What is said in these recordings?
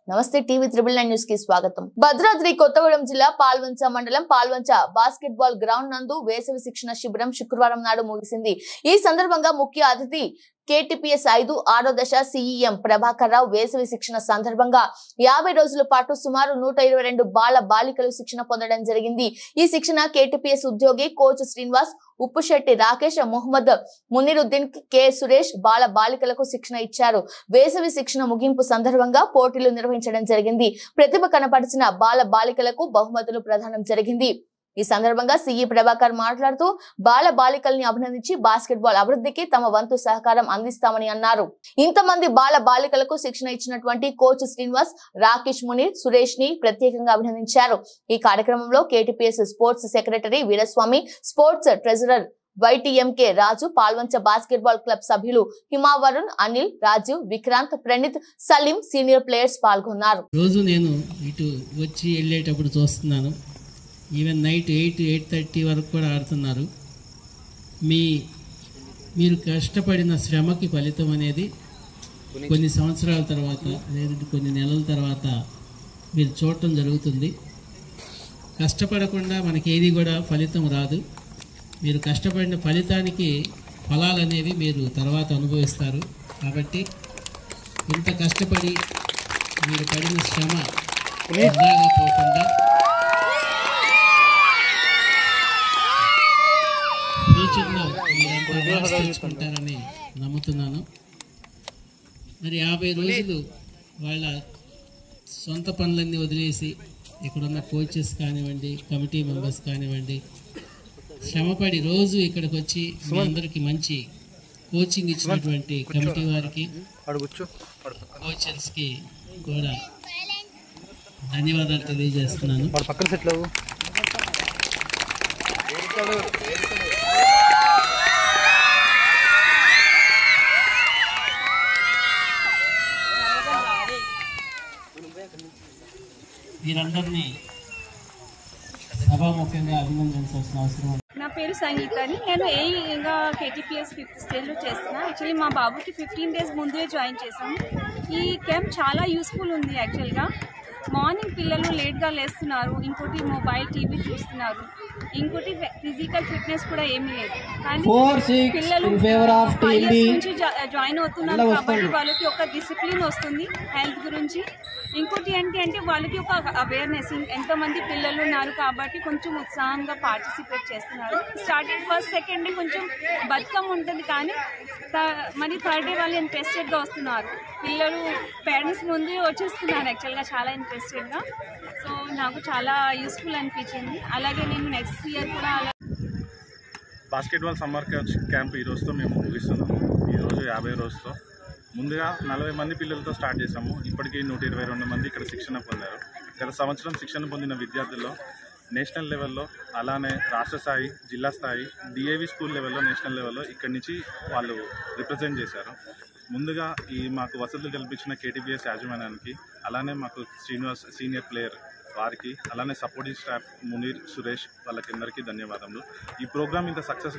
నమస్తే TV 999 news కి స్వాగతం. భద్రాద్రి కొత్తగూడెం జిల్లా పాల్వంచ మండలం పాల్వంచ బాస్కెట్బాల్ గ్రౌండ్ నందు వేసవి శిక్షణ శిబిరం శుక్రవారం నాడు ముగిసింది. ఈ సందర్భంగా ముఖ్య అతిథి KTPS 5 ఆరో దశ CEM ప్రభాకర్ రావు వేసవి శిక్షణ సందర్భంగా 50 రోజుల పాటు సుమారు 122 బాల బాలికలు శిక్షణ పొందడం జరిగింది. ఈ శిక్షణ KTPS ఉద్యోగి కోచ్ శ్రీనివాస్, ఉప్పుశెట్టి రాకేష్, మొహమ్మద్ మునిరుద్దీన్, K సురేష్ బాల బాలికలకు శిక్షణ ఇచ్చారు. వేసవి శిక్షణ ముగింపు సందర్భంగా పోటీలు నిర్వహించడం జరిగింది. ప్రతిభ కనపరిచిన బాల బాలికలకు బహుమతులు ప్రదానం జరిగింది. ఈ సందర్భంగా CE ప్రభాకర్ మాట్లాడుతూ బాల బాలికల్ని అభినందించి బాస్కెట్బాల్ అభివృద్ధికి తమ వంతు సహకారం అందిస్తామని అన్నారు. ఇంతమంది బాల బాలికలకు శిక్షణ ఇచ్చినటువంటి కోచ్ శ్రీనివాస్, రాకేష్, మునీర్, సురేష్ ని ప్రత్యేకంగా అభినందించారు. ఈ కార్యక్రమంలో KTPS sports secretary Veeraswamy, sports treasurer YTMK రాజు, పాల్వంచ బాస్కెట్బాల్ క్లబ్ సభ్యులు హిమావరుణ్, అనిల్, రాజీవ్, విక్రాంత్, ప్రణీత్, సలీం, సీనియర్ ప్లేయర్స్ పాల్గొన్నారు. రోజు నేను ఇటు వచ్చి వెళ్ళేటప్పుడు చూస్తున్నాను, ఈవెన్ నైట్ 8-8:30 వరకు కూడా ఆడుతున్నారు. మీరు కష్టపడిన శ్రమకి ఫలితం అనేది కొన్ని సంవత్సరాల తర్వాత లేదంటే కొన్ని నెలల తర్వాత మీరు చూడటం జరుగుతుంది. కష్టపడకుండా మనకి ఏది కూడా ఫలితం రాదు. మీరు కష్టపడిన ఫలితానికి ఫలాలు అనేవి మీరు తర్వాత అనుభవిస్తారు. కాబట్టి ఇంత కష్టపడి మీరు పడిన శ్రమ వృధాగా పోకుండా ఫ్యూచర్లో మీరంతా తెచ్చుకుంటారని నమ్ముతున్నాను. మరి 50 రోజులు వాళ్ళ సొంత పనులన్నీ వదిలేసి ఇక్కడున్న కోచెస్ కానివ్వండి, కమిటీ మెంబర్స్ కానివ్వండి, శ్రమపడి రోజు ఇక్కడికి వచ్చి మీ అందరికీ మంచి కోచింగ్ ఇచ్చినటువంటి కమిటీ వారికి, కోచెస్కి కూడా ధన్యవాదాలు తెలియజేస్తున్నాను. మీరందరినీ సభాముఖంగా అభినందించాల్సిన అవసరం. నా పేరు సంగీత అని, నేను ఏఈగా KTPS 5th స్టేజ్లో చేస్తున్నా. యాక్చువల్లీ మా బాబుకి 15 days ముందే జాయిన్ చేశాము. ఈ క్యాంప్ చాలా యూస్ఫుల్ ఉంది. యాక్చువల్గా మార్నింగ్ పిల్లలు లేట్గా లేస్తున్నారు, ఇంకోటి మొబైల్ టీవీ చూస్తున్నారు, ఇంకోటి ఫిజికల్ ఫిట్నెస్ కూడా ఏమీ లేదు. కానీ పిల్లలు 5 years నుంచి జాయిన్ అవుతున్నారు కాబట్టి వాళ్ళకి ఒక డిసిప్లిన్ వస్తుంది హెల్త్ గురించి. ఇంకోటి ఏంటి అంటే వాళ్ళకి ఒక అవేర్నెస్, ఎంతోమంది పిల్లలు ఉన్నారు కాబట్టి కొంచెం ఉత్సాహంగా పార్టిసిపేట్ చేస్తున్నారు. స్టార్టింగ్ ఫస్ట్ సెకండ్ డే కొంచెం బతుకమ్మ ఉంటుంది, కానీ మరి థర్డ్ డే వాళ్ళు ఇంట్రెస్టెడ్గా వస్తున్నారు. పిల్లలు పేరెంట్స్ ముందు వచ్చేస్తున్నారు యాక్చువల్గా చాలా ఇంట్రెస్టెడ్గా. సో నాకు చాలా యూస్ఫుల్ అనిపించింది. అలాగే నేను నెక్స్ట్ ఇయర్ కూడా బాస్కెట్బాల్ సమ్మర్ క్యాంప్ ఈ రోజుతో మేము ముగిస్తున్నాము. ఈరోజు 50 రోజుతో ముందుగా 40 మంది పిల్లలతో స్టార్ట్ చేశాము. ఇప్పటికీ 122 మంది ఇక్కడ శిక్షణ పొందారు. గత సంవత్సరం శిక్షణ పొందిన విద్యార్థుల్లో నేషనల్ లెవెల్లో, అలానే రాష్ట్ర స్థాయి, జిల్లా స్థాయి, DAV స్కూల్ లెవెల్లో, నేషనల్ లెవెల్లో ఇక్కడి నుంచి వాళ్ళు రిప్రజెంట్ చేశారు. ముందుగా మాకు వసతులు కల్పించిన KTPS యాజమాన్యానికి, అలానే మాకు శ్రీనివాస్ సీనియర్ ప్లేయర్ వారికి, అలానే సపోర్టింగ్ స్టాఫ్ మునీర్, సురేష్ వాళ్ళకందరికీ ధన్యవాదములు. ఈ ప్రోగ్రామ్ ఇంత సక్సెస్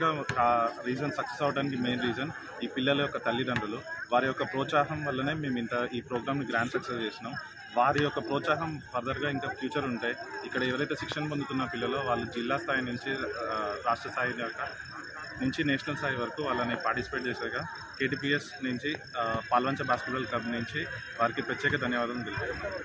అవడానికి మెయిన్ రీజన్ ఈ పిల్లల యొక్క తల్లిదండ్రులు. వారి యొక్క ప్రోత్సాహం వల్లనే మేము ఈ ప్రోగ్రామ్ని గ్రాండ్ సక్సెస్ చేసినాం. వారి యొక్క ప్రోత్సాహం ఫర్దర్గా ఇంకా ఫ్యూచర్ ఉంటే ఇక్కడ ఎవరైతే శిక్షణ పొందుతున్న పిల్లలు వాళ్ళు జిల్లా స్థాయి నుంచి రాష్ట్ర స్థాయి నుంచి నేషనల్ స్థాయి వరకు వాళ్ళని పార్టిసిపేట్ చేసేగా KTPS నుంచి పాల్వంచ బాస్కెట్బాల్ క్లబ్ నుంచి వారికి ప్రత్యేక ధన్యవాదాలు తెలుపుతున్నాను.